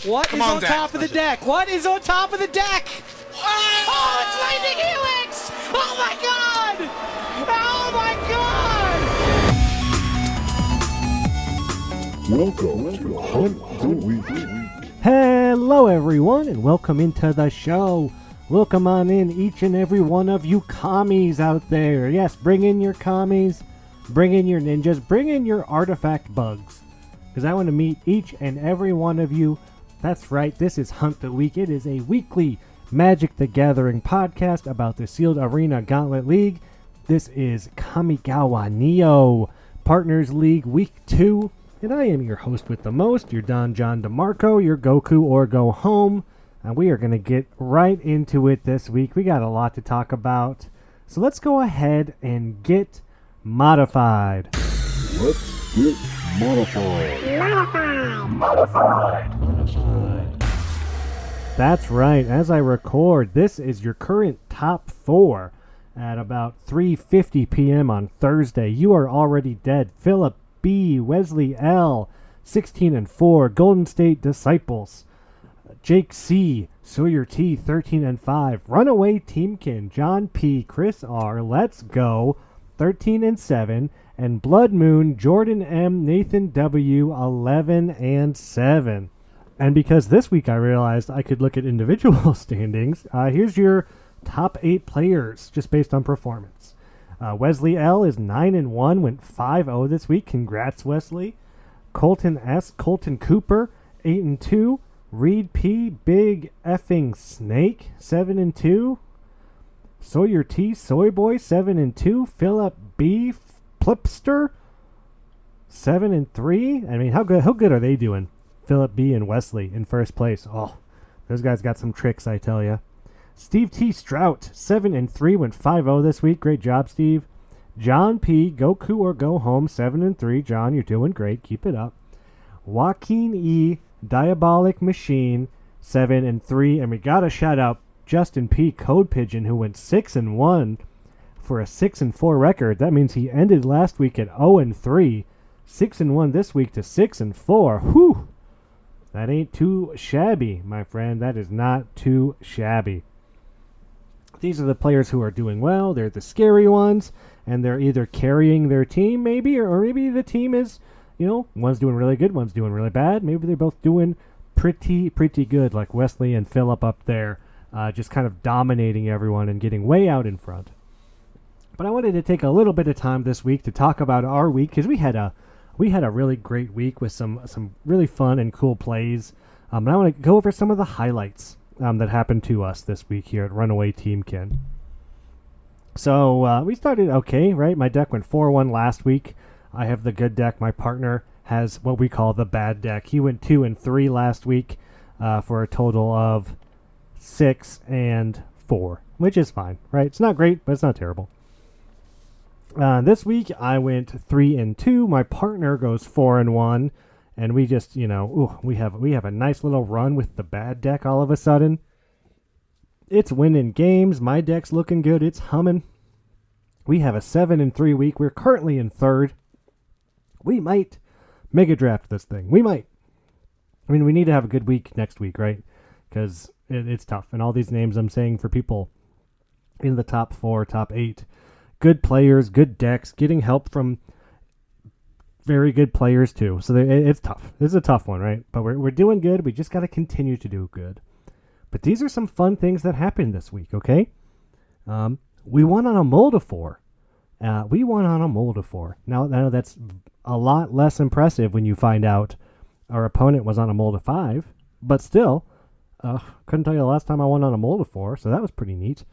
What is on top of the deck? What is on top of the deck? Oh, it's Lightning Helix! Oh my god! Oh my god! Welcome to Hunt the Week. Hello everyone and welcome into the show. Welcome on in each and every one of you commies out there. Yes, bring in your commies, bring in your ninjas, bring in your artifact bugs. Because I want to meet each and every one of you. That's right, this is Hunt the Week. It is a weekly Magic the Gathering podcast about the Sealed Arena Gauntlet League. This is Kamigawa Neo Partners League Week 2. And I am your host with the most, your Don John DeMarco, your Goku or Go Home. And we are going to get right into it this week. We got a lot to talk about. So let's go ahead and get modified. Let's get modified. That's right. As I record, this is your current top 4 at about 3:50 p.m. on Thursday. You are already dead. Philip B, Wesley L, 16-4, Golden State Disciples, Jake C, Sawyer T, 13-5, Runaway Teamkin, John P, Chris R, Let's Go, 13-7, and Blood Moon, Jordan M, Nathan W, 11-7. And because this week I realized I could look at individual standings, here's your top 8 players just based on performance. Wesley L is 9-1, went 5-0 this week. Congrats, Wesley. Colton S, Colton Cooper, 8-2. Reed P, Big Effing Snake, 7-2. Sawyer T, Soy Boy, 7-2. Philip B, Plipster, 7-3. I mean, how good are they doing? Philip B and Wesley in first place. Oh, those guys got some tricks, I tell ya. Steve T. Strout, 7-3, went 5-0 this week. Great job, Steve. John P. Goku or Go Home, 7-3. John, you're doing great. Keep it up. Joaquin E. Diabolic Machine, 7-3. And we got to shout out Justin P. Code Pigeon, who went 6-1 for a 6-4 record. That means he ended last week at 0-3. 6-1 this week to 6-4. Whew. That ain't too shabby, my friend. That is not too shabby. These are the players who are doing well. They're the scary ones, and they're either carrying their team, maybe, or maybe the team is, one's doing really good, one's doing really bad. Maybe they're both doing pretty good, like Wesley and Phillip up there, just kind of dominating everyone and getting way out in front. But I wanted to take a little bit of time this week to talk about our week, because we had a really great week with some really fun and cool plays. And I want to go over some of the highlights that happened to us this week here at Runaway Teamkin. So we started okay, right? My deck went 4-1 last week. I have the good deck. My partner has what we call the bad deck. He went 2-3 last week for a total of 6-4, which is fine, right? It's not great, but it's not terrible. This week I went 3-2. My partner goes 4-1. And we just, we have a nice little run with the bad deck all of a sudden. It's winning games. My deck's looking good. It's humming. We have a 7-3 week. We're currently in third. We might mega draft this thing. We might. I mean, we need to have a good week next week, right? Because it's tough. And all these names I'm saying for people in the top 4, top 8. Good players, good decks, getting help from very good players too. So it's tough. This is a tough one, right? But we're doing good. We just got to continue to do good. But these are some fun things that happened this week, okay? We won on a Moldifor. Now, I know that's a lot less impressive when you find out our opponent was on a Molda-5. But still, couldn't tell you the last time I won on a Moldifor, so that was pretty neat.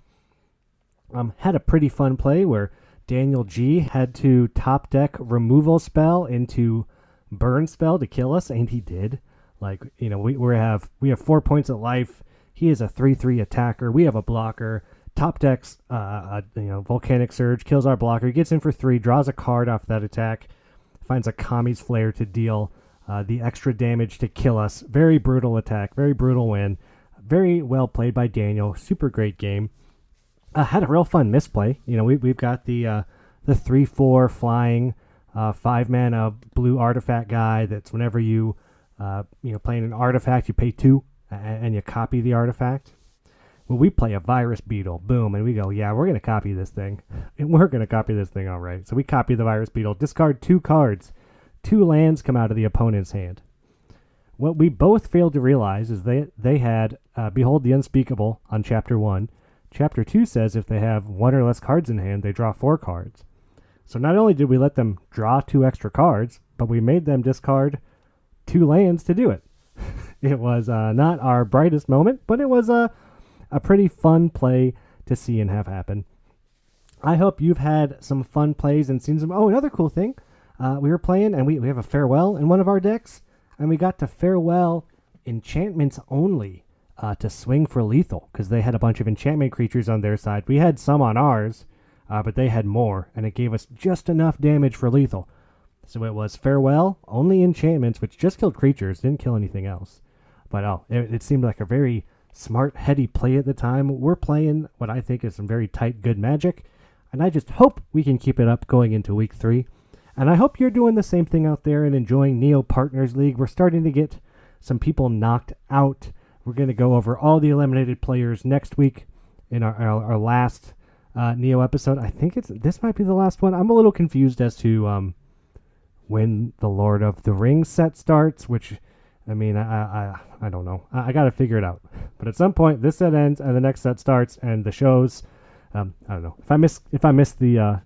Had a pretty fun play where Daniel G had to top deck removal spell into burn spell to kill us, and he did. Like, we have 4 points of life. He is a 3/3 attacker. We have a blocker. Top decks, Volcanic Surge kills our blocker. He gets in for 3, draws a card off that attack, finds a Kami's Flare to deal the extra damage to kill us. Very brutal attack, very brutal win. Very well played by Daniel. Super great game. Had a real fun misplay. We've got the 3/4 flying 5-mana blue artifact guy that's whenever you Playing an artifact, you pay 2 and you copy the artifact. Well, we play a virus beetle, boom, and we go, yeah, we're going to copy this thing. And we're going to copy this thing all right. So we copy the virus beetle, discard 2 cards. 2 lands come out of the opponent's hand. What we both failed to realize is they had Behold the Unspeakable on Chapter 1. Chapter 2 says if they have 1 or less cards in hand, they draw 4 cards. So not only did we let them draw 2 extra cards, but we made them discard 2 lands to do it. It was not our brightest moment, but it was a pretty fun play to see and have happen. I hope you've had some fun plays and seen some... Oh, another cool thing. We were playing, and we have a Farewell in one of our decks, and we got to Farewell enchantments only to swing for lethal, because they had a bunch of enchantment creatures on their side. We had some on ours, but they had more, and it gave us just enough damage for lethal. So it was Farewell, only enchantments, which just killed creatures, didn't kill anything else. But it seemed like a very smart, heady play at the time. We're playing what I think is some very tight, good Magic, and I just hope we can keep it up going into Week 3. And I hope you're doing the same thing out there and enjoying Neo Partners League. We're starting to get some people knocked out. We're going to go over all the eliminated players next week in our last Neo episode. I think this might be the last one. I'm a little confused as to when the Lord of the Rings set starts, which, I mean, I don't know. I got to figure it out. But at some point, this set ends and the next set starts, and the shows, I don't know. If I miss the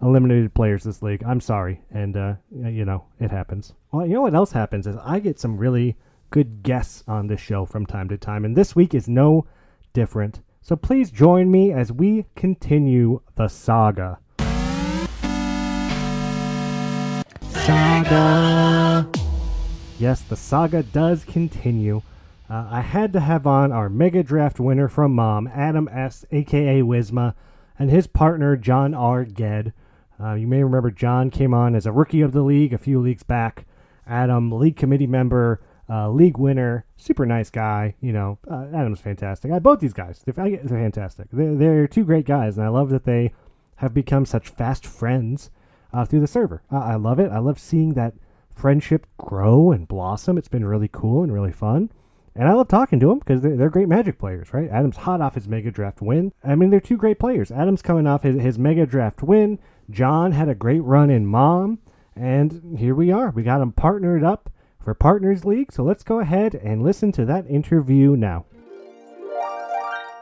eliminated players this league, I'm sorry, and it happens. Well, you know what else happens is I get some really good guests on this show from time to time, and this week is no different. So please join me as we continue the saga. Saga! Yes, the saga does continue. I had to have on our Mega Draft winner from Mom, Adam S., a.k.a. Wisma, and his partner, John R. Ged. You may remember John came on as a rookie of the league a few leagues back. Adam, league committee member, league winner, super nice guy. Adam's fantastic. Both these guys, they're fantastic. They're 2 great guys, and I love that they have become such fast friends through the server. I love it. I love seeing that friendship grow and blossom. It's been really cool and really fun. And I love talking to them because they're great Magic players, right? Adam's hot off his Mega Draft win. I mean, they're 2 great players. Adam's coming off his Mega Draft win. John had a great run in Mom. And here we are. We got them partnered up for Partners League. So let's go ahead and listen to that interview now.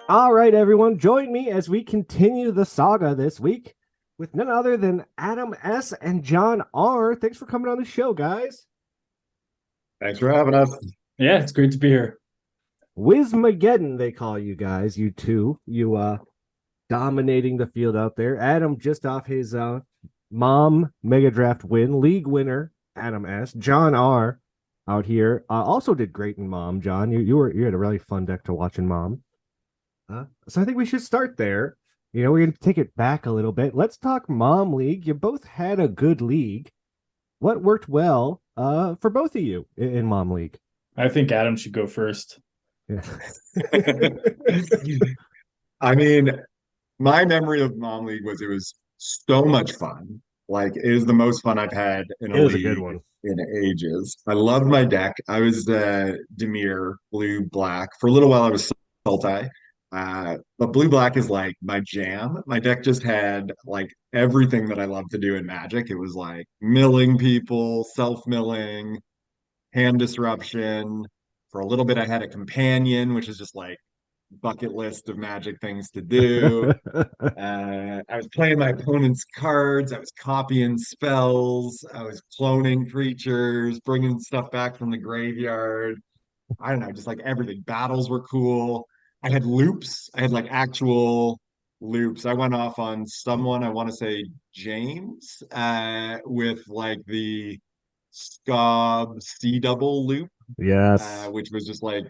All right, everyone. Join me as we continue the saga this week with none other than Adam S. and John R. Thanks for coming on the show, guys. Thanks for having us. Yeah, it's great to be here. Wismageddon, they call you guys, you two. You dominating the field out there. Adam just off his Mom Mega Draft win, league winner, Adam S. John R. out here also did great in Mom. John, you had a really fun deck to watch in Mom. So I think we should start there. We're going to take it back a little bit. Let's talk Mom League. You both had a good league. What worked well for both of you in Mom League? I think Adam should go first. Yeah. I mean, my memory of Mom League was it was so much fun. Like, it was the most fun I've had in a league a good one. in ages. I loved my deck. I was Dimir, blue, black. For a little while, I was Sultai. But blue black is like my jam. My deck just had like everything that I love to do in Magic. It was like milling people, self-milling, hand disruption. For a little bit, I had a companion, which is just like bucket list of Magic things to do. I was playing my opponent's cards. I was copying spells. I was cloning creatures, bringing stuff back from the graveyard. I don't know, just like everything. Battles were cool. I had loops. I had like actual loops. I went off on someone, I want to say James, with like the Scob C double loop. Yes. Which was just like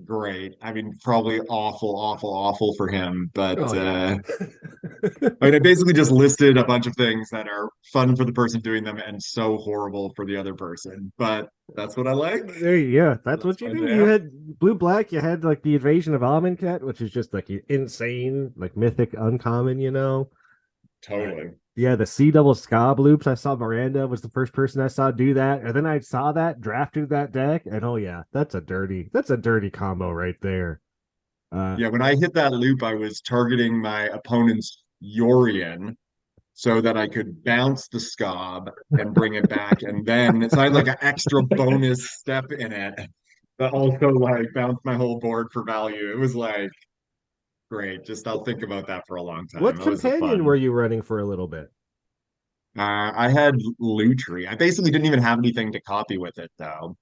great. I mean, probably awful for him. But I mean, I basically just listed a bunch of things that are fun for the person doing them and so horrible for the other person. But that's what I like. That's what you do. You had blue black. You had like the Invasion of Amonkhet, which is just like insane, like mythic uncommon. Totally. Yeah, the C double Scob loops. I saw Miranda was the first person I saw do that, and then I saw that drafted that deck, and oh yeah, that's a dirty combo right there. Yeah, when I hit that loop, I was targeting my opponent's Yorion so that I could bounce the Scob and bring it back. And then so I had like an extra bonus step in it that also like bounced my whole board for value. It was like great. Just I'll think about that for a long time. What That was a companion fun. were you running for a little bit? I had Lutri. I basically didn't even have anything to copy with it though.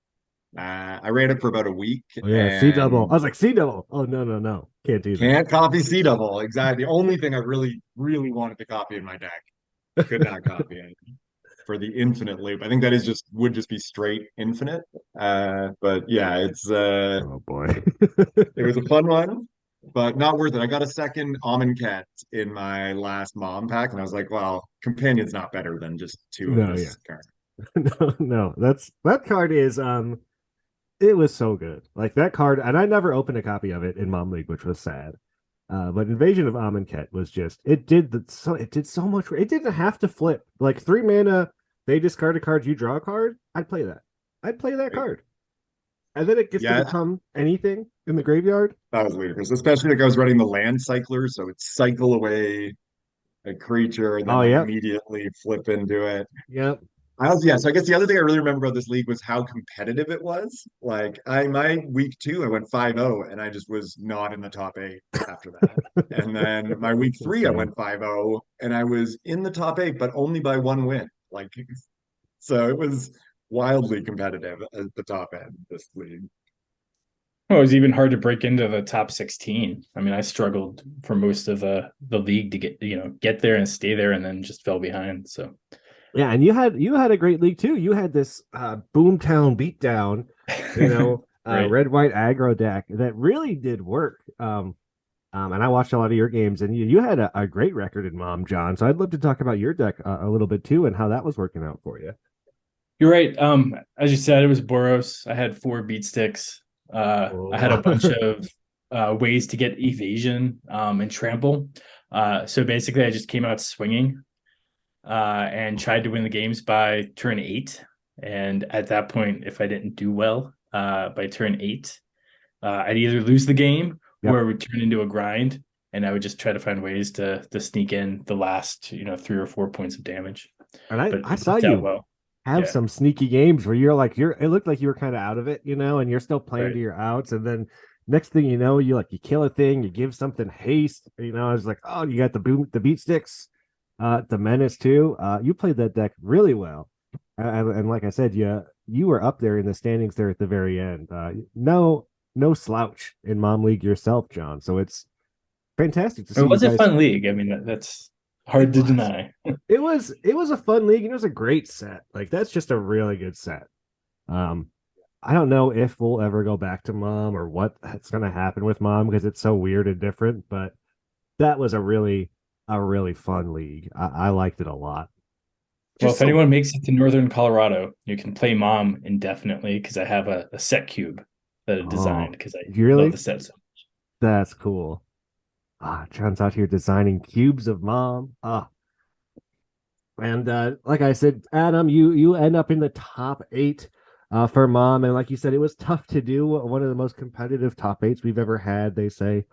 I ran it for about a week Oh yeah, C double. I and was like C double. Oh no, no, no, can't do can't copy Sea Devil. Exactly. The only thing I really, really wanted to copy in my deck. Could not copy it for the infinite loop. I think that is just would just be straight infinite. But yeah, Oh boy. it was a fun one, but not worth it. I got a second Amonkhet in my last mom pack, and I was like, well, companion's not better than just two of No, yeah. this card. No, no. That card is it was so good. Like that card, and I never opened a copy of it in Mom League, which was sad. But Invasion of Amonkhet was just it did so much. It didn't have to flip. Like 3 mana, they discard a card, you draw a card. I'd play that. I'd play that card. And then it gets to Yeah, become anything in the graveyard. that was ludicrous. Especially like I was running the land cycler, so it cycle away a creature and then Oh like yeah. immediately flip into it. Yep. Yeah, so I guess the other thing I really remember about this league was how competitive it was. Like my week two, I went 5-0 and I just was not in the top eight after that. And then my week It's three, I insane. went 5-0 and I was in the top eight, but only by one win. Like so it was wildly competitive at the top end of this league. Well, it was even hard to break into the top 16. I mean, I struggled for most of the league to get there and stay there, and then just fell behind. So Yeah, and you had a great league too. You had this Boomtown beatdown, right. red white aggro deck that really did work. And I watched a lot of your games, and you had a great record in Mom, John. So I'd love to talk about your deck a little bit too, and how that was working out for you. You're right. As you said, it was Boros. I had 4 beat sticks. I had a Oh. bunch of ways to get evasion and trample. So basically, I just came out swinging and tried to win the games by turn 8. And at that point, if I didn't do well by turn 8, I'd either lose the game Yep. or it would turn into a grind. And I would just try to find ways to sneak in the last 3 or 4 points of damage. And But I it saw worked out you well. have Yeah, some sneaky games where it looked like you were kind of out of it, and you're still playing right. to your outs, and then next thing you know, you kill a thing, you give something haste, I was like, oh, you got the beat sticks, the menace too. You played that deck really well, and like I said, you were up there in the standings there at the very end. No slouch in Mom League yourself, John. So it's fantastic to It see you was a guys. fun league. I mean, that's It hard to was. deny. It was a fun league, and it was a great set. Like that's just a really good set. Um, I don't know if we'll ever go back to Mom or what's going to happen with Mom because it's so weird and different. But that was a really fun league. I liked it a lot. Well, Just if so anyone makes it to Northern Colorado, you can play Mom indefinitely because I have a set cube that I oh, designed because I love really? the set. That's cool. John's out here designing cubes of Mom. And like I said, Adam, you end up in the top eight for Mom, and like you said, it was tough to do. One of the most competitive top eights we've ever had. They say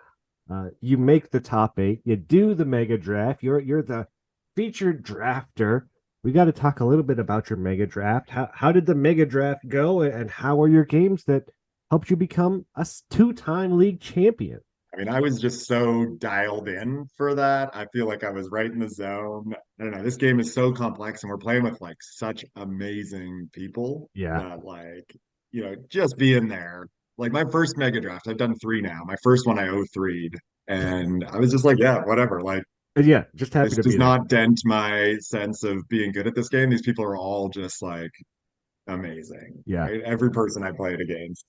you make the top eight, you do the mega draft. You're the featured drafter. We got to talk a little bit about your mega draft. How did the mega draft go, and how are your games that helped you become a 2-time league champion? I mean, I was just so dialed in for that. I feel like I was right in the zone. I don't know. This game is so complex, and we're playing with like such amazing people Yeah, that, like, just being there. Like my first mega draft, I've done 3 now. My first one I 0-3'd, and I was just like, yeah, whatever. Like, and yeah, just happy this to does be there. not dent my sense of being good at this game. These people are all just like amazing, Yeah, right? Every person I played against.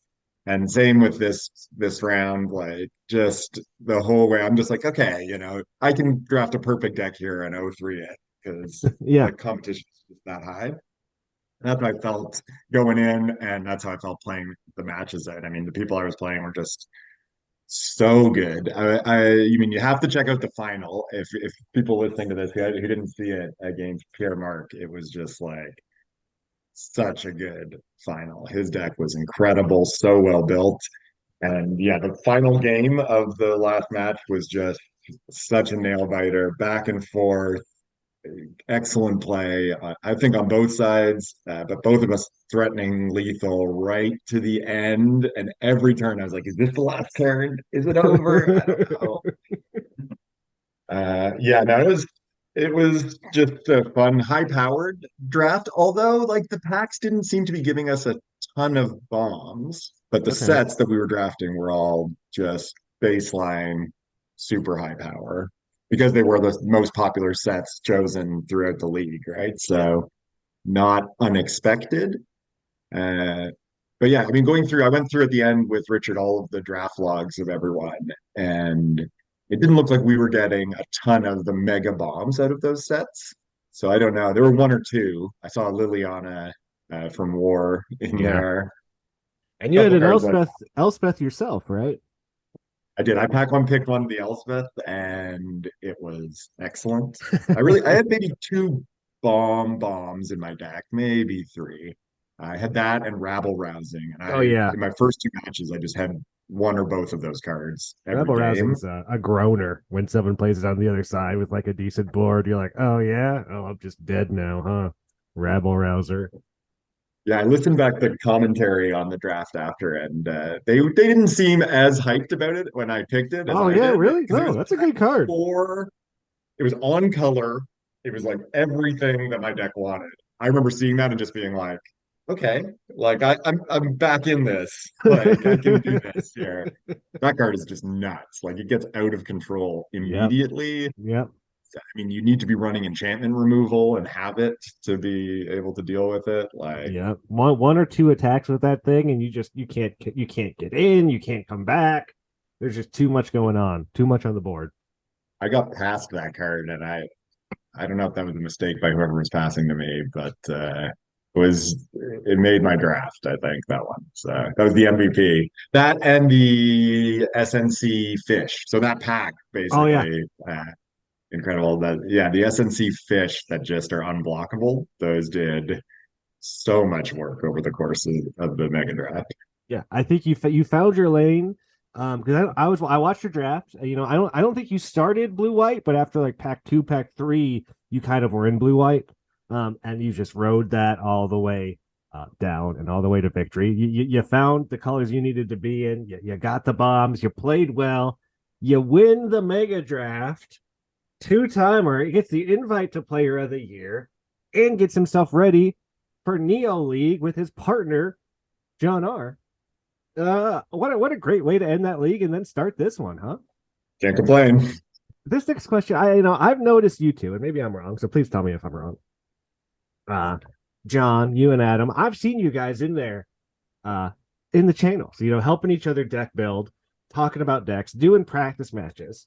And same with this round, like just the whole way. I'm just like, okay, I can draft a perfect deck here and 0-3 it because yeah. the competition is just that high. And that's how I felt going in, and that's how I felt playing the matches out. I mean, the people I was playing were just so good. You mean you have to check out the final if people listening to this who didn't see it against Pierre Marc, it was just like such a good final. His deck was incredible, so well built. And yeah, the final game of the last match was just such a nail biter, back and forth, excellent play. I think on both sides, but both of us threatening lethal right to the end. And every turn, I was like, "Is this the last turn? Is it over?" I don't know. Yeah, no, it was just a fun, high-powered draft. Although, like the packs didn't seem to be giving us a ton of bombs, but the Okay. sets that we were drafting were all just baseline, super high power because they were the most popular sets chosen throughout the league, right? So not unexpected. Uh, but yeah, I mean, I went through at the end with Richard all of the draft logs of everyone, and it didn't look like we were getting a ton of the mega bombs out of those sets. So I don't know. There were one or two. I saw Liliana from War in Yeah. there. And A you had couple an cards that Elspeth yourself, right? I did. I pack one, picked one of the Elspeth, and it was excellent. I had maybe two bombs in my deck, maybe three. I had that and rabble rousing, and Oh yeah. in my first two matches, I just had one or both of those cards every Rebel game. Rousing's a groaner when someone plays it on the other side with like a decent board. You're like, oh yeah, oh I'm just dead now, huh? Rabble Rouser. Yeah, I listened back to the commentary on the draft after, and they didn't seem as hyped about it when I picked it as Oh I yeah, did really? because it No, was that's a good card. four. It was on color. It was like everything that my deck wanted. I remember seeing that and just being like, okay, like I'm back in this. Like I can do this here. That card is just nuts. Like it gets out of control Yep. immediately. Yep. I mean, you need to be running enchantment removal and have it to be able to deal with it. Like Yep. One or two attacks with that thing, and you can't get in, you can't come back. There's just too much going on, too much on the board. I got past that card and I don't know if that was a mistake by whoever was passing to me, but it made my draft, I think, that one. So that was the MVP. That and the SNC fish. So that pack Oh yeah. basically incredible. That yeah, the SNC fish that just are unblockable, those did so much work over the course of the mega draft. Yeah, I think you found your lane. Because I watched your draft. You know, I don't think you started blue white, but after like pack two, pack three, you kind of were in blue white. And you just rode that all the way down and all the way to victory. You found the colors you needed to be in. You got the bombs. You played well. You win the mega draft. Two-timer. He gets the invite to Player of the Year, and gets himself ready for Neo League with his partner John R. What a great way to end that league and then start this one, huh? Can't complain. This next question, I've noticed you two, and maybe I'm wrong, so please tell me if I'm wrong. John, you and Adam, I've seen you guys in there, in the channels, helping each other deck build, talking about decks, doing practice matches,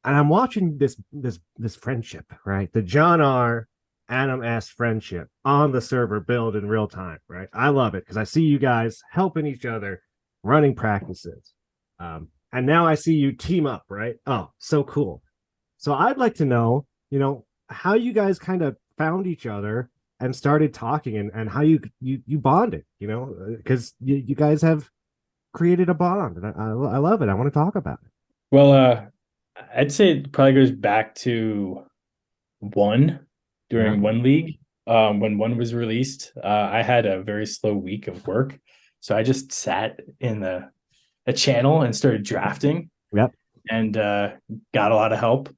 and I'm watching this friendship, right? The John R. Adam S. friendship on the server build in real time, right? I love it because I see you guys helping each other, running practices. And now I see you team up, right? Oh, so cool. So I'd like to know, how you guys kind of found each other and started talking and how you bonded, because you guys have created a bond. And I love it. I want to talk about it. Well, I'd say it probably goes back to during one league. When one was released, I had a very slow week of work. So I just sat in a channel and started drafting. Yep. And got a lot of help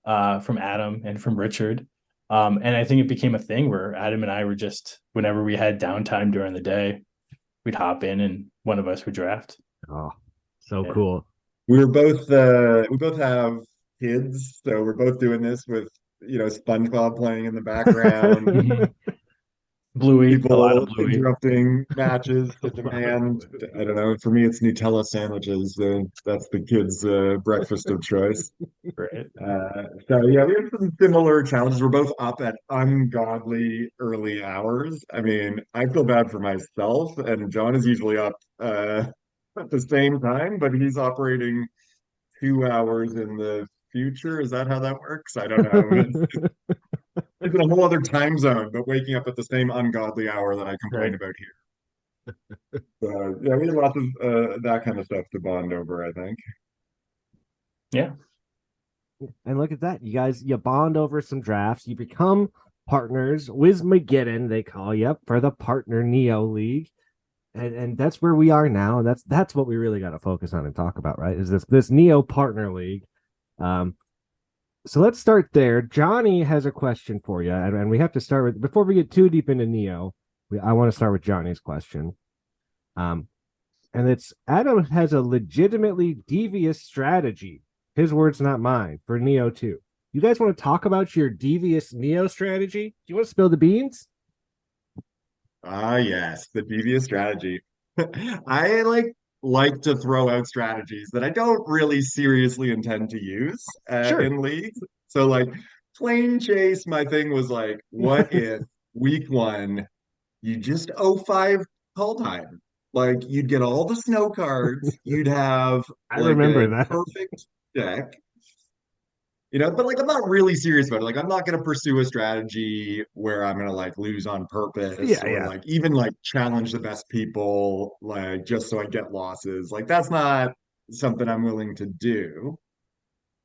from Adam and from Richard. And I think it became a thing where Adam and I were just, whenever we had downtime during the day, we'd hop in and one of us would draft. Oh, so Yeah. cool. We both have kids, so we're both doing this with SpongeBob playing in the background. Bluey, a lot People of Bluey. interrupting matches to demand. I don't know. For me, it's Nutella sandwiches. That's the kids' breakfast of choice. Right. So yeah, we have some similar challenges. We're both up at ungodly early hours. I mean, I feel bad for myself, and John is usually up at the same time, but he's operating 2 hours in the future. Is that how that works? I don't know. It's in a whole other time zone, but waking up at the same ungodly hour that I complain Right. about here. So yeah, we had lots of that kind of stuff to bond over, I think. Yeah. And look at that. You guys, you bond over some drafts. You become partners. Wismageddon, they call you up for the Partner Neo League. And that's where we are now. That's what we really got to focus on and talk about, right? Is this Neo Partner League. So let's start there. Johnny has a question for you, and we have to start with, before we get too deep into Neo, I want to start with Johnny's question. And it's, Adam has a legitimately devious strategy. His words, not mine, for Neo 2. You guys want to talk about your devious Neo strategy? Do you want to spill the beans? Ah, yes, the devious strategy. I like to throw out strategies that I don't really seriously intend to use Sure. in leagues. So like Plane Chase, my thing was like, what if week one you just 05 call time? Like you'd get all the snow cards, you'd have I like remember a that. perfect deck. But like I'm not really serious about it. Like I'm not gonna pursue a strategy where I'm gonna like lose on purpose Yeah, or yeah. like even like challenge the best people like just so I get losses. Like that's not something I'm willing to do.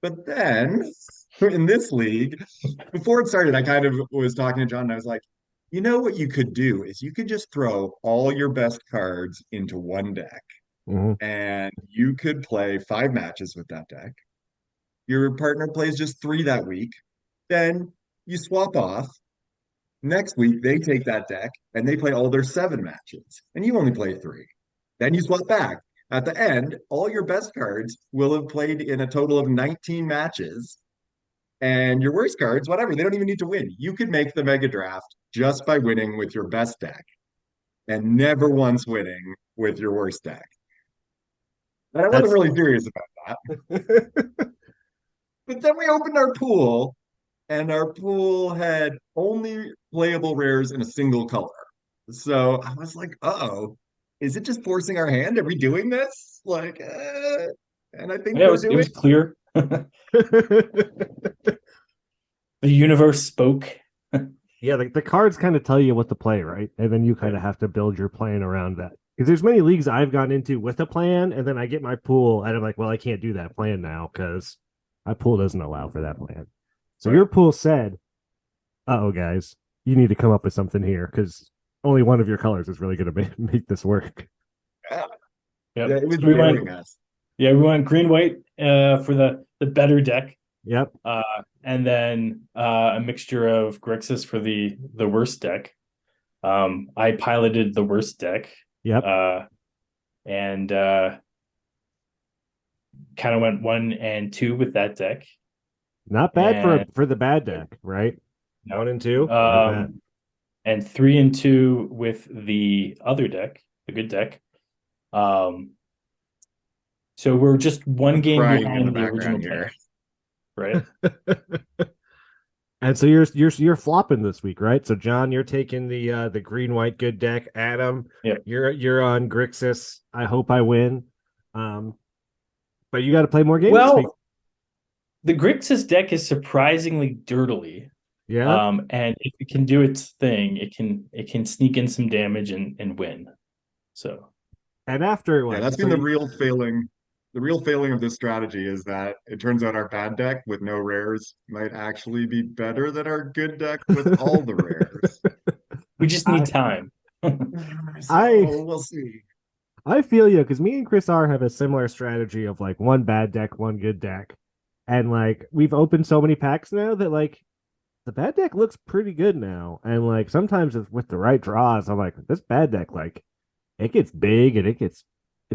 But then in this league, before it started, I kind of was talking to John and I was like, you know what you could do is you could just throw all your best cards into one deck Mhm. and you could play 5 matches with that deck. Your partner plays just 3 that week. Then you swap off. Next week, they take that deck and they play all their 7 matches, and you only play 3. Then you swap back. At the end, all your best cards will have played in a total of 19 matches, and your worst cards, whatever, they don't even need to win. You could make the mega draft just by winning with your best deck and never once winning with your worst deck. And I wasn't That's really serious about that. But then we opened our pool and our pool had only playable rares in a single color. So I was like, oh, is it just forcing our hand? Are we doing this? Like, and I think Yeah, we're it doing. was clear. The universe spoke. yeah, the cards kind of tell you what to play, right? And then you kind of have to build your plan around that. Because there's many leagues I've gone into with a plan, and then I get my pool, and I'm like, well, I can't do that plan now because my pool doesn't allow for that plan. So Right. your pool said, "Uh-oh, guys, you need to come up with something here because only one of your colors is really going to make this work." Yeah, Yep. yeah, it was So we daring went, us. yeah, we went green white for the better deck. Yep. And then a mixture of Grixis for the worst deck. I piloted the worst deck. Yep. And kind of went 1 and 2 with that deck. Not bad And for the bad deck, right? no, 1 and 2. Not bad. and 3 and 2 with the other deck, the good deck. So we're just one I'm game crying in the behind the original background here. deck, right? And so you're flopping this week, right? So John, you're taking the green white good deck. Adam, Yep. you're on Grixis. I hope I win. But you got to play more games this week. Well, the Grixis deck is surprisingly dirtily. Yeah. And if it can do its thing, it can sneak in some damage and win. So And after Yeah, what? that's So been the you- real failing. The real failing of this strategy is that it turns out our bad deck with no rares might actually be better than our good deck with all the rares. we just need time. So we'll see. I feel you because me and Chris R have a similar strategy of like one bad deck, one good deck, and like we've opened so many packs now that like the bad deck looks pretty good now, and like sometimes with the right draws, I'm like this bad deck like it gets big and it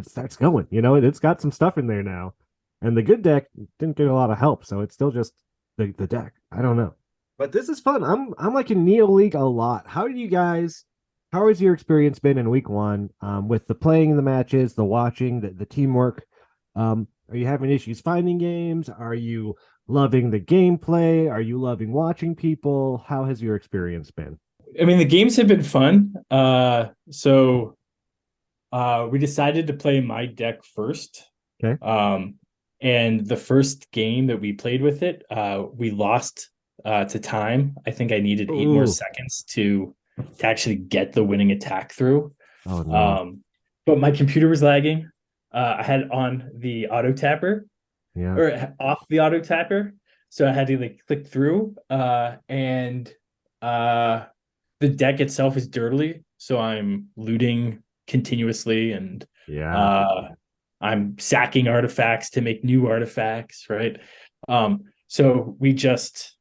starts going, it's got some stuff in there now, and the good deck didn't get a lot of help, so it's still just the deck. I don't know, but this is fun. I'm like in Neo League a lot. How has your experience been in week one with the playing the matches, the watching, the teamwork? Are you having issues finding games? Are you loving the gameplay? Are you loving watching people? How has your experience been? I mean, the games have been fun. So We decided to play my deck first. Okay. And the first game that we played with it, we lost to time. I think I needed 8 more Ooh. seconds to actually get the winning attack through. Oh no. But my computer was lagging. I had on the auto tapper Yeah. or off the auto tapper, so I had to like click through. And the deck itself is dirtily, so I'm looting continuously, and Yeah. I'm sacking artifacts to make new artifacts, right? So we just,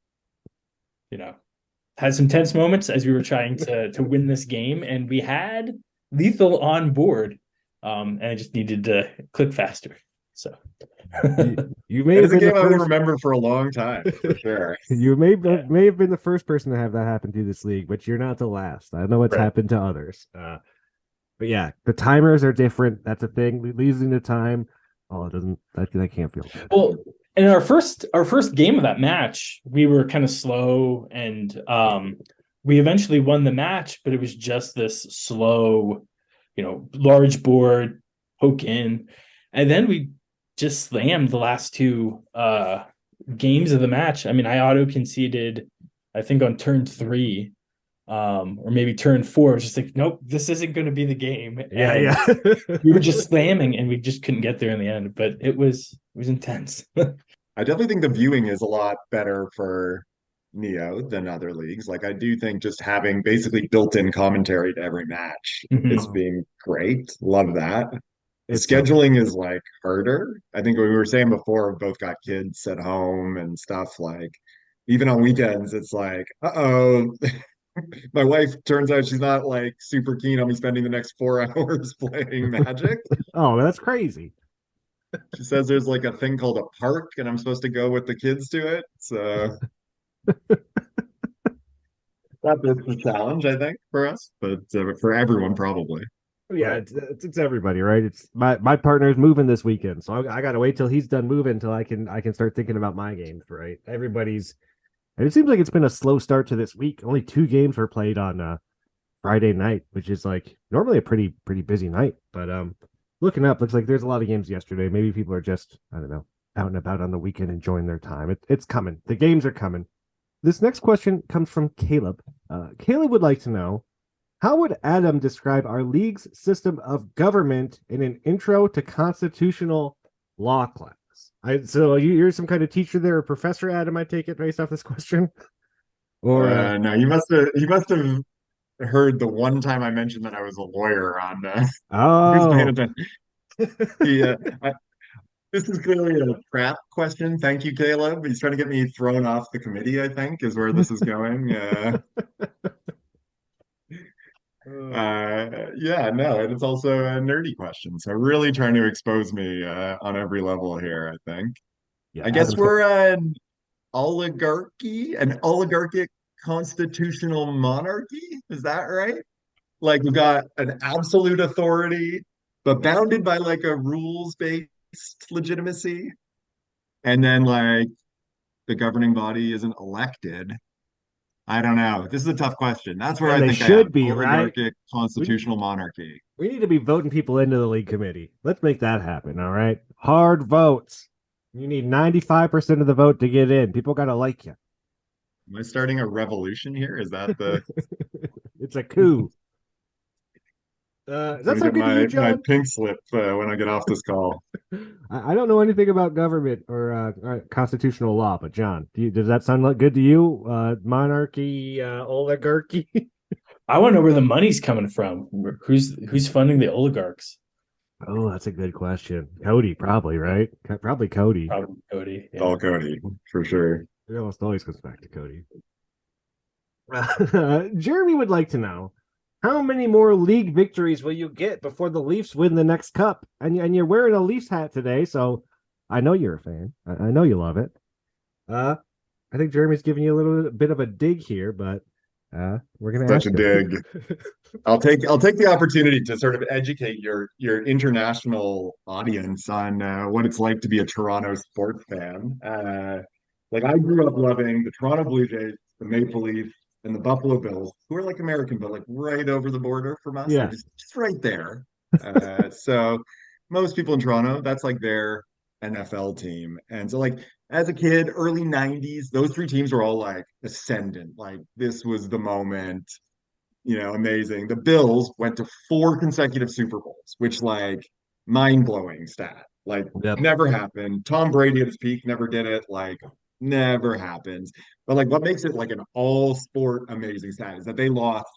had some tense moments as we were trying to win this game, and we had lethal on board, and I just needed to click faster. So You may It have is a been the game I will first. remember for a long time, for sure. You Yeah. may have been the first person to have that happen to this league, but you're not the last. I know it's Right. happened to others. But yeah, the timers are different. That's a thing. Losing the time. Oh, it doesn't. That can't feel good. Well, in our first game of that match, we were kind of slow, and we eventually won the match, but it was just this slow, large board poke in, and then we just slammed the last two games of the match. I mean, I auto conceded, I think on turn 3, or maybe turn 4. It was just like, nope, this isn't going to be the game. Yeah, And yeah. we were just slamming, and we just couldn't get there in the end. But it was intense. I definitely think the viewing is a lot better for Neo than other leagues. Like I do think just having basically built-in commentary to every match is Mhm. being great. Love that. The It's so scheduling is like harder. I think we were saying before, we've both got kids at home and stuff. Like even on weekends, it's like, uh-oh, my wife turns out she's not like super keen on me spending the next 4 hours playing Magic. Oh, that's crazy. She says there's like a thing called a park, and I'm supposed to go with the kids to it. So that's a challenge, I think, for us, but for everyone probably. Yeah, But it's everybody, right? It's my partner's moving this weekend, so I got to wait till he's done moving until I can start thinking about my games, right? Everybody's, and it seems like it's been a slow start to this week. Only 2 games were played on Friday night, which is like normally a pretty busy night. But looking up, looks like there's a lot of games yesterday. Maybe people are just, I don't know, out and about on the weekend enjoying their time. It's coming. The games are coming. This next question comes from Caleb. Caleb would like to know, how would Adam describe our league's system of government in an intro to constitutional law class? So you're some kind of teacher there, or professor, Adam, I take it, based off this question? Or no, you must have heard the one time I mentioned that I was a lawyer on who's paying oh, attention. He, this is clearly a trap question. Thank you, Caleb. He's trying to get me thrown off the committee, I think, is where this is going. Yeah, no, and it's also a nerdy question. So really trying to expose me on every level here, I think. yeah, I guess Adam's got, we're an oligarchic constitutional monarchy. Is that right? Like we've got an absolute authority, but bounded by like a rules-based legitimacy. And then like the governing body isn't elected. I don't know. This is a tough question. That's where and I they think I am. should be, right? Oligarchic We constitutional monarchy. we need to be voting people into the league committee. Let's make that happen, all right? Hard votes. You need 95% of the vote to get in. People got to like you. Am I starting a revolution here? Is that the It's a coup. Does I'm that gonna sound get good to you, my John? pink slip when I get off this call. I don't know anything about government or constitutional law, but John, does that sound like good to you? Monarchy, oligarchy? I want to know where the money's coming from. Who's funding the oligarchs? Oh, that's a good question. Cody, probably, right? Probably Cody. Probably Cody. It's all Cody, for sure. It almost always comes back to Cody. Jeremy would like to know, how many more league victories will you get before the Leafs win the next cup? And you're wearing a Leafs hat today, so I know you're a fan. I know you love it. I think Jeremy's giving you a little bit of a dig here, but we're gonna Such ask a him. dig. I'll take the opportunity to sort of educate your international audience on what it's like to be a Toronto sports fan. Like I grew up loving the Toronto Blue Jays, the Maple Leafs, and the Buffalo Bills, who are like American, but like right over the border from us. They're Yeah. just right there. So most people in Toronto, that's like their NFL team. And so like as a kid, early 90s, those three teams were all like ascendant. Like this was the moment, amazing. The Bills went to four consecutive Super Bowls, which like mind-blowing stat. Like Yep. never happened. Tom Brady at his peak never did it. Like never happens. But like what makes it like an all sport amazing stat is that they lost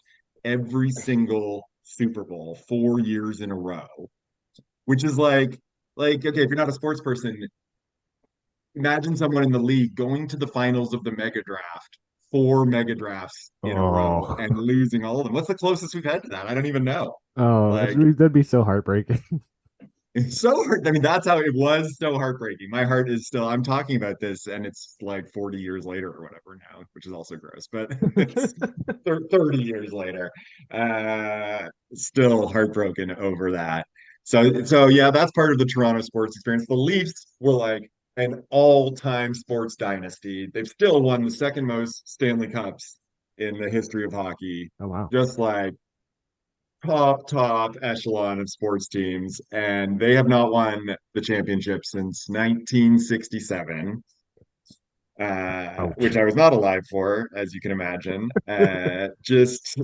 every single Super Bowl 4 years in a row, which is like okay, if you're not a sports person, imagine someone in the league going to the finals of the mega draft, four mega drafts in a row Oh, and losing all of them. What's the closest we've had to that? I don't even know. oh, Like that'd be so heartbreaking. it's so hard. I mean, that's how it was so heartbreaking. My heart is still, I'm talking about this and it's like 40 years later or whatever now, which is also gross, but it's 30 years later. Still heartbroken over that. So yeah, that's part of the Toronto sports experience. The Leafs were like an all-time sports dynasty. They've still won the second most Stanley Cups in the history of hockey. Oh wow. Just like top echelon of sports teams, and they have not won the championship since 1967, Ouch. which I was not alive for, as you can imagine. Just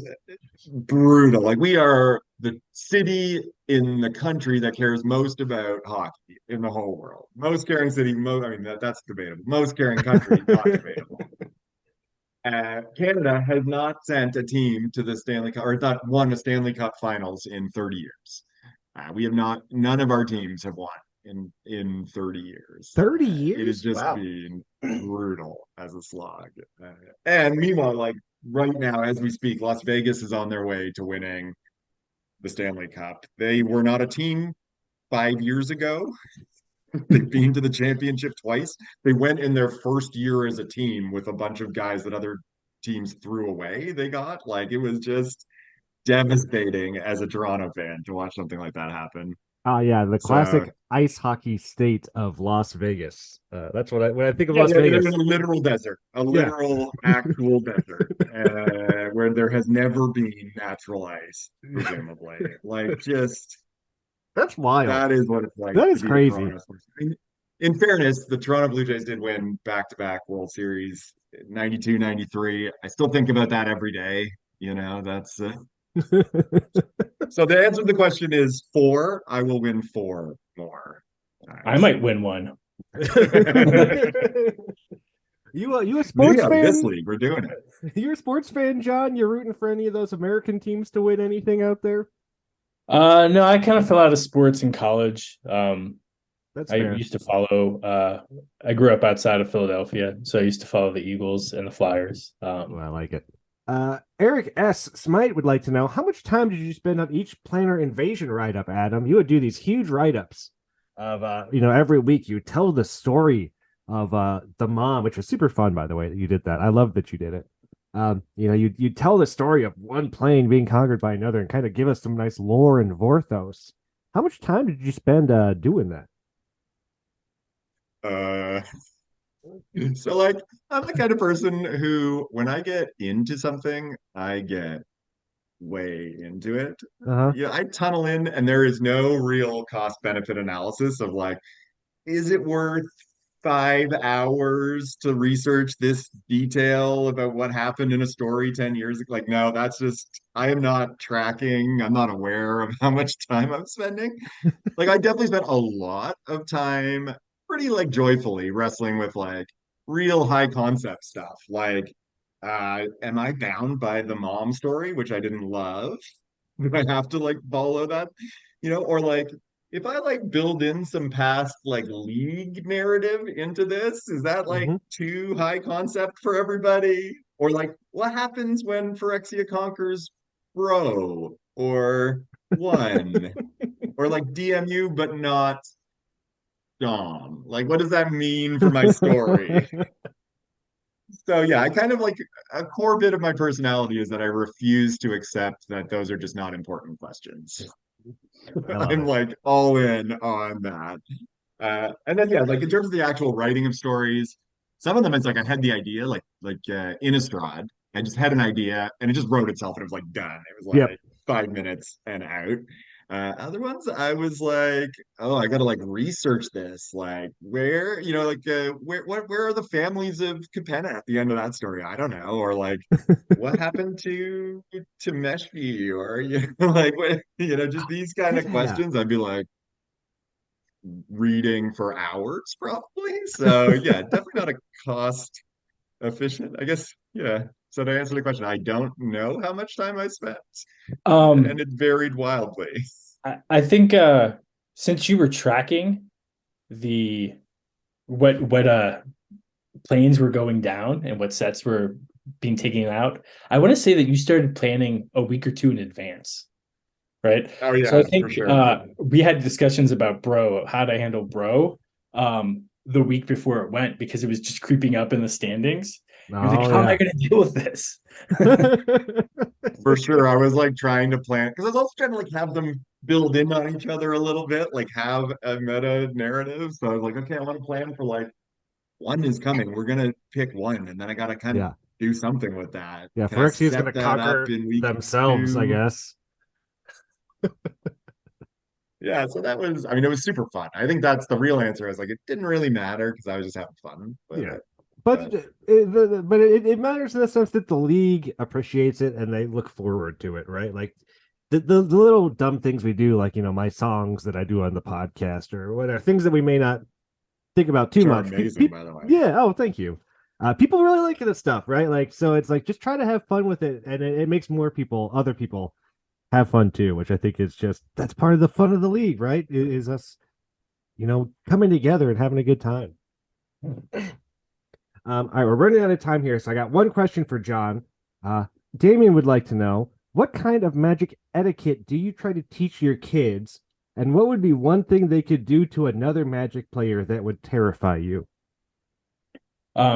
brutal. Like we are the city in the country that cares most about hockey in the whole world. Most caring city. I mean, that's debatable. Most caring country, not debatable. Canada has not sent a team to the Stanley Cup or not won a Stanley Cup Finals in 30 years. We have not. None of our teams have won in 30 years. 30 It has years? just Wow. been brutal as a slog. And meanwhile, like right now, as we speak, Las Vegas is on their way to winning the Stanley Cup. They were not a team 5 years ago. They've been to the championship twice. They went in their first year as a team with a bunch of guys that other teams threw away. They got like it was just devastating as a Toronto fan to watch something like that happen. Oh yeah, the So classic ice hockey state of Las Vegas. That's what when I think of yeah, Las yeah, Vegas. there's a literal desert, a Yeah. literal actual desert, where there has never been natural ice, presumably. Like just That's wild. that is what it's like That to is be a crazy. Toronto sports. In fairness, the Toronto Blue Jays did win back-to-back World Series, 92, 93. I still think about that every day. That's so the answer to the question is four. I will win four more I times. might win one. You a sports Yeah, this fan? league, we're doing it. You're a sports fan, John? You're rooting for any of those American teams to win anything out there? No, I kind of fell out of sports in college. That's I fair. used to follow. I grew up outside of Philadelphia, so I used to follow the Eagles and the Flyers. Well, I like it. Eric S. Smite would like to know how much time did you spend on each planar invasion write up, Adam? You would do these huge write ups of, every week you tell the story of the mom, which was super fun, by the way, that you did that. I love that you did it. You tell the story of one plane being conquered by another and kind of give us some nice lore and Vorthos. How much time did you spend doing that? Uh, so like I'm the kind of person who, when I get into something, I get way into it. Uh-huh. Yeah, I tunnel in, and there is no real cost benefit analysis of like, is it worth 5 hours to research this detail about what happened in a story 10 years ago? Like, no, that's just, I am not tracking. I'm not aware of how much time I'm spending. Like, I definitely spent a lot of time pretty like joyfully wrestling with like real high concept stuff. Like, am I bound by the mom story, which I didn't love? Do I have to like follow that? Or like if I like build in some past like league narrative into this, is that like Mm-hmm. too high concept for everybody? Or like what happens when Phyrexia conquers Bro or one or like DMU but not Dom? Like what does that mean for my story? So yeah, I kind of like a core bit of my personality is that I refuse to accept that those are just not important questions. I love I'm it. like all in on that. And then yeah, like in terms of the actual writing of stories, some of them it's like I had the idea, like Innistrad. I just had an idea and it just wrote itself and it was like done. It was Yep. like 5 minutes and out. Other ones, I was like, oh, I gotta like research this. Like, where, like, where are the families of Capenna at the end of that story? I don't know. Or like, what happened to Meshki? Or like, what, just these kind of Yeah. questions. I'd be like reading for hours, probably. So yeah, definitely not a cost efficient. I guess, yeah. So to answer the question, I don't know how much time I spent, and Um, it varied wildly. I think since you were tracking the what planes were going down and what sets were being taken out, I want to say that you started planning a week or two in advance, right? Oh So I yeah, for think sure. we had discussions about Bro, how to handle Bro, the week before it went because it was just creeping up in the standings. You're like, Oh how am I yeah. going to deal with this? For sure. I was like trying to plan because I was also trying to like have them build in on each other a little bit, like have a meta narrative. So I was like, okay, I want to plan for like one is coming. We're gonna pick one, and then I gotta kind of Yeah. do something with that. Yeah. Can I Phyrexia is going set to that up conquer in week themselves, I two? guess. Yeah, so that was, I mean, it was super fun. I think that's the real answer. I was like, it didn't really matter because I was just having fun with Yeah. it. But But it matters in the sense that the league appreciates it and they look forward to it, right? Like the little dumb things we do, like my songs that I do on the podcast or whatever, things that we may not think about too which are much. amazing, by the way. Yeah. Oh, thank you. People really like this stuff, right? Like, so it's like just try to have fun with it, and it makes other people, have fun too, which I think is just that's part of the fun of the league, right? Is us, coming together and having a good time. All right, we're running out of time here, so I got one question for John. Uh, Damien would like to know what kind of magic etiquette do you try to teach your kids, and what would be one thing they could do to another magic player that would terrify you?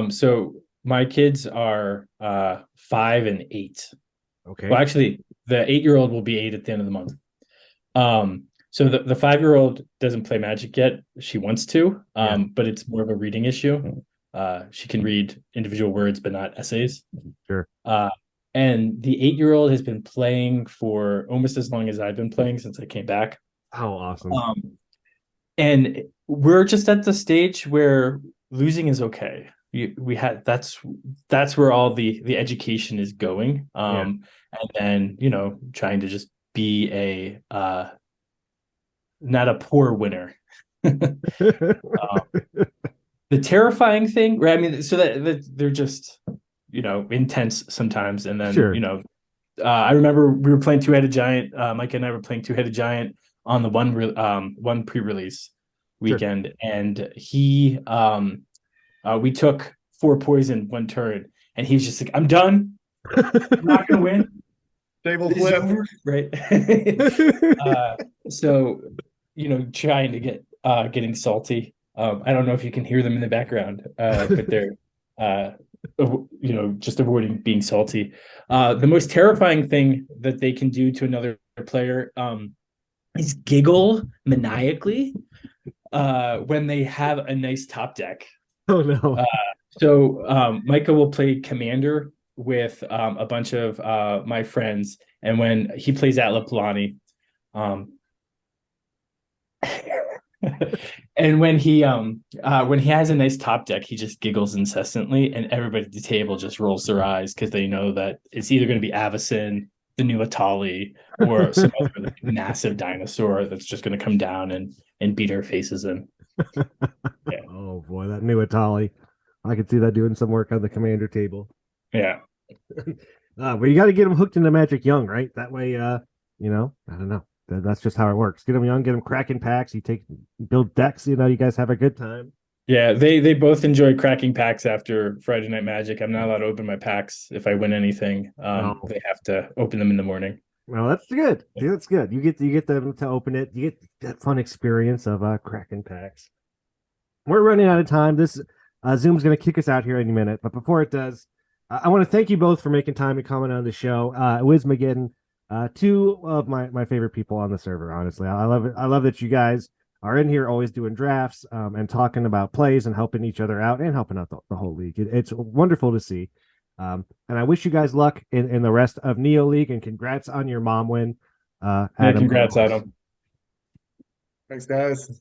So my kids are 5 and 8. Okay. Well, actually, the 8-year-old will be 8 at the end of the month. So the 5-year-old doesn't play Magic yet. She wants to, Yeah. but it's more of a reading issue. She can read individual words, but not essays. Sure. And the 8-year-old has been playing for almost as long as I've been playing since I came back. Oh, awesome. And we're just at the stage where losing is okay. We had that's where all the education is going. And then trying to just be a not a poor winner. The terrifying thing, right? I mean, so that they're just intense sometimes, and then Sure. I remember we were playing Two-Headed Giant. Mike and I were playing Two-Headed Giant on the one pre-release weekend, and he we took 4 poison 1 turn, and he was just like, "I'm done. I'm not gonna win. Table This is flip. over." Right. So trying to getting salty. I don't know if you can hear them in the background, but they're just avoiding being salty. The most terrifying thing that they can do to another player is giggle maniacally when they have a nice top deck. Oh no. So Micah will play commander with a bunch of my friends, and when he plays Atla Palani, and when he has a nice top deck, he just giggles incessantly, and everybody at the table just rolls their eyes because they know that it's either going to be Avacyn, the new Atali, or some other massive dinosaur that's just going to come down and beat our faces in. Yeah. Oh boy, that new Atali. I could see that doing some work on the commander table. Yeah. But you got to get them hooked into Magic young, right? That way, I don't know. That's just how it works. Get them young, get them cracking packs. You build decks. You guys have a good time. Yeah, they both enjoy cracking packs after Friday Night Magic. I'm not allowed to open my packs if I win anything. They have to open them in the morning. Well, that's good. Yeah, that's good. You get them to open it. You get that fun experience of cracking packs. We're running out of time. This Zoom's going to kick us out here any minute. But before it does, I want to thank you both for making time and coming on the show. Wismageddon, 2 of my favorite people on the server. Honestly, I love it. I love that you guys are in here always doing drafts and talking about plays and helping each other out and helping out the whole league. It's wonderful to see. And I wish you guys luck in the rest of Neo League, and congrats on your mom win. Congrats, Adam. Thanks, guys.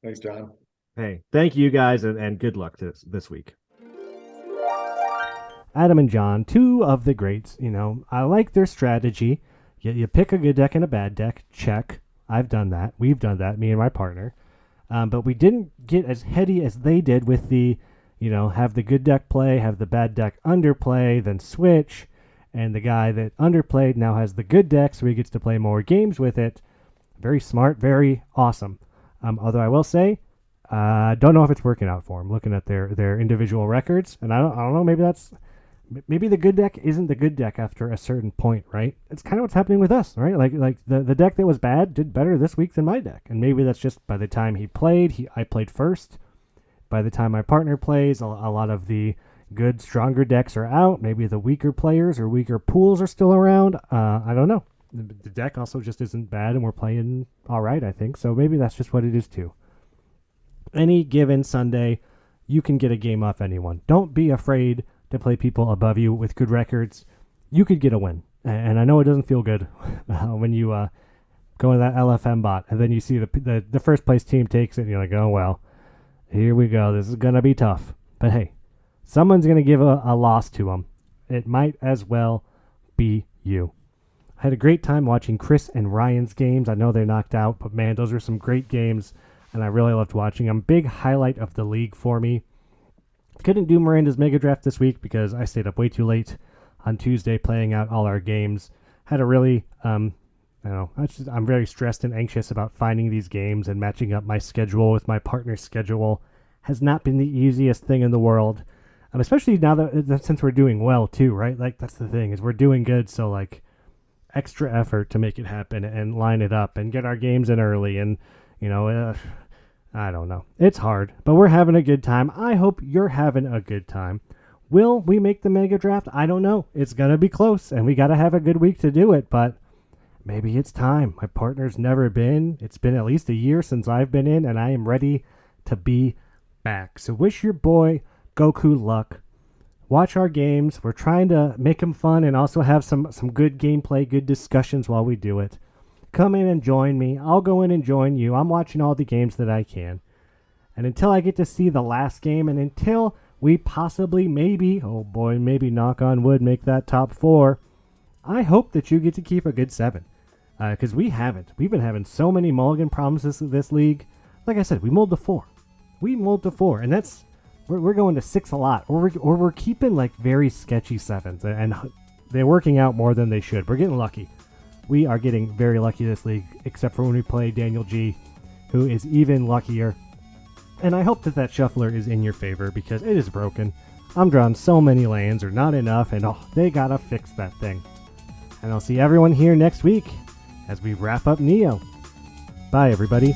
Thanks, John. Hey, thank you guys, and good luck this week. Adam and John, two of the greats. You know, I like their strategy. You pick a good deck and a bad deck. Check. I've done that. We've done that, me and my partner. But we didn't get as heady as they did with the, have the good deck play, have the bad deck underplay, then switch. And the guy that underplayed now has the good deck, so he gets to play more games with it. Very smart, very awesome. Although I will say, don't know if it's working out for him. Looking at their individual records, and I don't know. Maybe the good deck isn't the good deck after a certain point, right? It's kind of what's happening with us, right? Like the deck that was bad did better this week than my deck, and maybe that's just by the time he played, I played first. By the time my partner plays, a lot of the good, stronger decks are out. Maybe the weaker players or weaker pools are still around. I don't know. The deck also just isn't bad, and we're playing all right, I think. So maybe that's just what it is too. Any given Sunday, you can get a game off anyone. Don't be afraid to play people above you with good records. You could get a win. And I know it doesn't feel good when you go in that LFM bot, and then you see the first place team takes it, and you're like, oh, well, here we go. This is going to be tough. But hey, someone's going to give a loss to them. It might as well be you. I had a great time watching Chris and Ryan's games. I know they're knocked out, but man, those were some great games, and I really loved watching them. Big highlight of the league for me. Couldn't do Miranda's Mega Draft this week because I stayed up way too late on Tuesday playing out all our games. Had a really, I'm very stressed and anxious about finding these games, and matching up my schedule with my partner's schedule has not been the easiest thing in the world. Especially now that since we're doing well too, right? Like that's the thing, is we're doing good, so like extra effort to make it happen and line it up and get our games in early, and I don't know. It's hard, but we're having a good time. I hope you're having a good time. Will we make the Mega Draft? I don't know. It's going to be close, and we got to have a good week to do it, but maybe it's time. My partner's never been. It's been at least a year since I've been in, and I am ready to be back. So wish your boy Goku luck. Watch our games. We're trying to make them fun and also have some good gameplay, good discussions while we do it. Come in and join me. I'll go in and join you. I'm watching all the games that I can. And until I get to see the last game, and until we possibly, maybe knock on wood, make that top 4, I hope that you get to keep a good 7. Because we haven't. We've been having so many mulligan problems this league. Like I said, we mulled to 4. And that's, we're going to 6 a lot. Or we're keeping like very sketchy 7s. And they're working out more than they should. We're getting lucky. We are getting very lucky this league, except for when we play Daniel G, who is even luckier. And I hope that shuffler is in your favor, because it is broken. I'm drawing so many lands, or not enough, and they gotta fix that thing. And I'll see everyone here next week as we wrap up Neo. Bye, everybody.